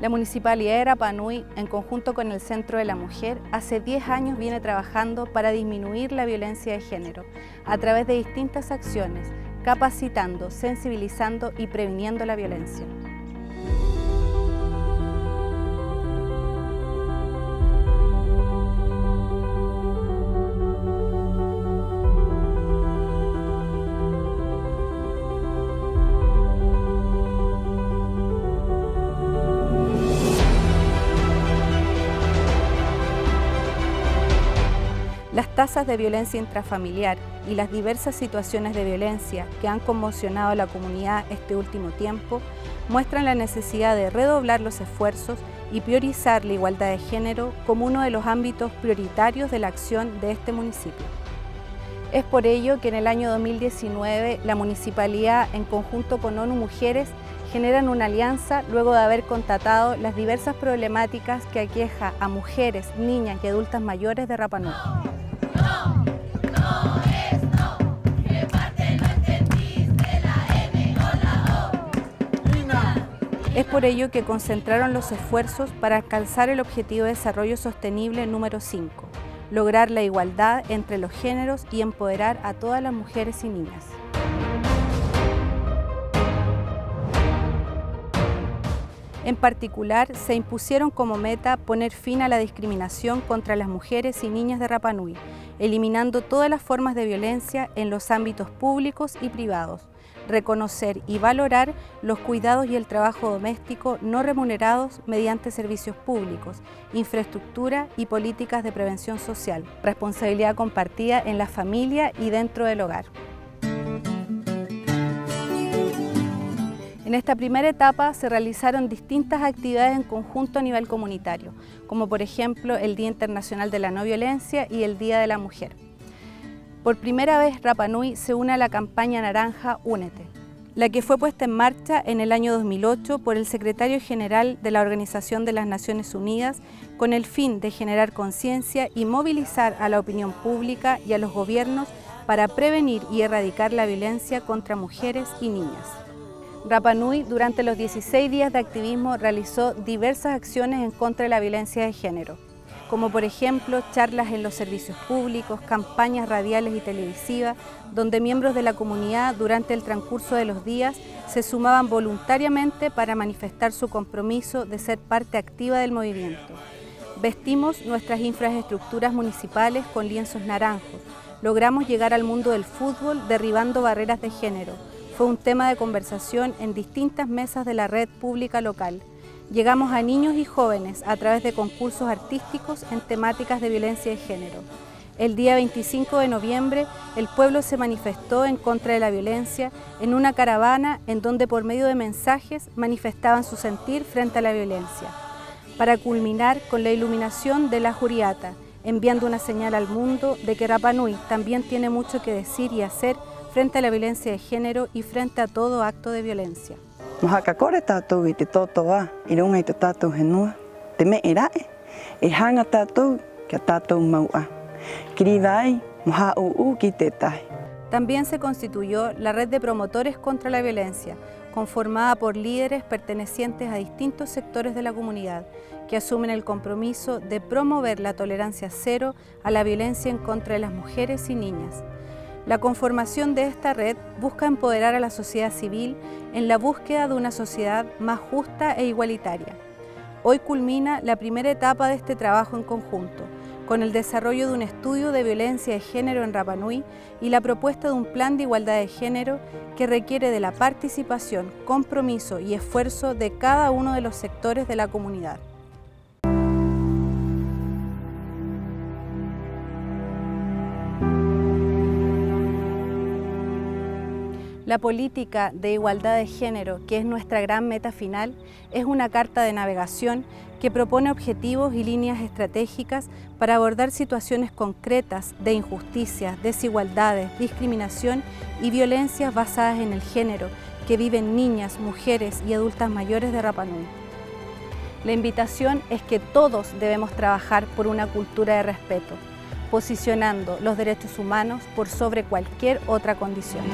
La Municipalidad de Rapa Nui, en conjunto con el Centro de la Mujer, hace 10 años viene trabajando para disminuir la violencia de género a través de distintas acciones, capacitando, sensibilizando y previniendo la violencia. Las tasas de violencia intrafamiliar y las diversas situaciones de violencia que han conmocionado a la comunidad este último tiempo muestran la necesidad de redoblar los esfuerzos y priorizar la igualdad de género como uno de los ámbitos prioritarios de la acción de este municipio. Es por ello que en el año 2019 la Municipalidad, en conjunto con ONU Mujeres, generan una alianza luego de haber constatado las diversas problemáticas que aqueja a mujeres, niñas y adultas mayores de Rapa Nui. Es por ello que concentraron los esfuerzos para alcanzar el Objetivo de Desarrollo Sostenible número 5, lograr la igualdad entre los géneros y empoderar a todas las mujeres y niñas. En particular, se impusieron como meta poner fin a la discriminación contra las mujeres y niñas de Rapa Nui, eliminando todas las formas de violencia en los ámbitos públicos y privados, reconocer y valorar los cuidados y el trabajo doméstico no remunerados mediante servicios públicos, infraestructura y políticas de prevención social, responsabilidad compartida en la familia y dentro del hogar. En esta primera etapa se realizaron distintas actividades en conjunto a nivel comunitario, como por ejemplo el Día Internacional de la No Violencia y el Día de la Mujer. Por primera vez Rapa Nui se une a la campaña naranja Únete, la que fue puesta en marcha en el año 2008 por el Secretario General de la Organización de las Naciones Unidas con el fin de generar conciencia y movilizar a la opinión pública y a los gobiernos para prevenir y erradicar la violencia contra mujeres y niñas. Rapa Nui, durante los 16 días de activismo, realizó diversas acciones en contra de la violencia de género, como por ejemplo charlas en los servicios públicos, campañas radiales y televisivas, donde miembros de la comunidad durante el transcurso de los días se sumaban voluntariamente para manifestar su compromiso de ser parte activa del movimiento. Vestimos nuestras infraestructuras municipales con lienzos naranjos, logramos llegar al mundo del fútbol derribando barreras de género. Fue un tema de conversación en distintas mesas de la red pública local. Llegamos a niños y jóvenes a través de concursos artísticos en temáticas de violencia de género. El día 25 de noviembre, el pueblo se manifestó en contra de la violencia en una caravana en donde por medio de mensajes manifestaban su sentir frente a la violencia, para culminar con la iluminación de la Juriata, enviando una señal al mundo de que Rapa Nui también tiene mucho que decir y hacer frente a la violencia de género y frente a todo acto de violencia. Mohakakore tātou I te totoa, I runga I te tātou henua. Te me irae, e hanga tātou kia tātou maua. Kiriwai, moha uu ki te tahi. También se constituyó la red de promotores contra la violencia, conformada por líderes pertenecientes a distintos sectores de la comunidad, que asumen el compromiso de promover la tolerancia cero a la violencia en contra de las mujeres y niñas. La conformación de esta red busca empoderar a la sociedad civil en la búsqueda de una sociedad más justa e igualitaria. Hoy culmina la primera etapa de este trabajo en conjunto, con el desarrollo de un estudio de violencia de género en Rapa Nui y la propuesta de un plan de igualdad de género que requiere de la participación, compromiso y esfuerzo de cada uno de los sectores de la comunidad. La política de igualdad de género, que es nuestra gran meta final, es una carta de navegación que propone objetivos y líneas estratégicas para abordar situaciones concretas de injusticias, desigualdades, discriminación y violencias basadas en el género que viven niñas, mujeres y adultas mayores de Rapa Nui. La invitación es que todos debemos trabajar por una cultura de respeto, posicionando los derechos humanos por sobre cualquier otra condición.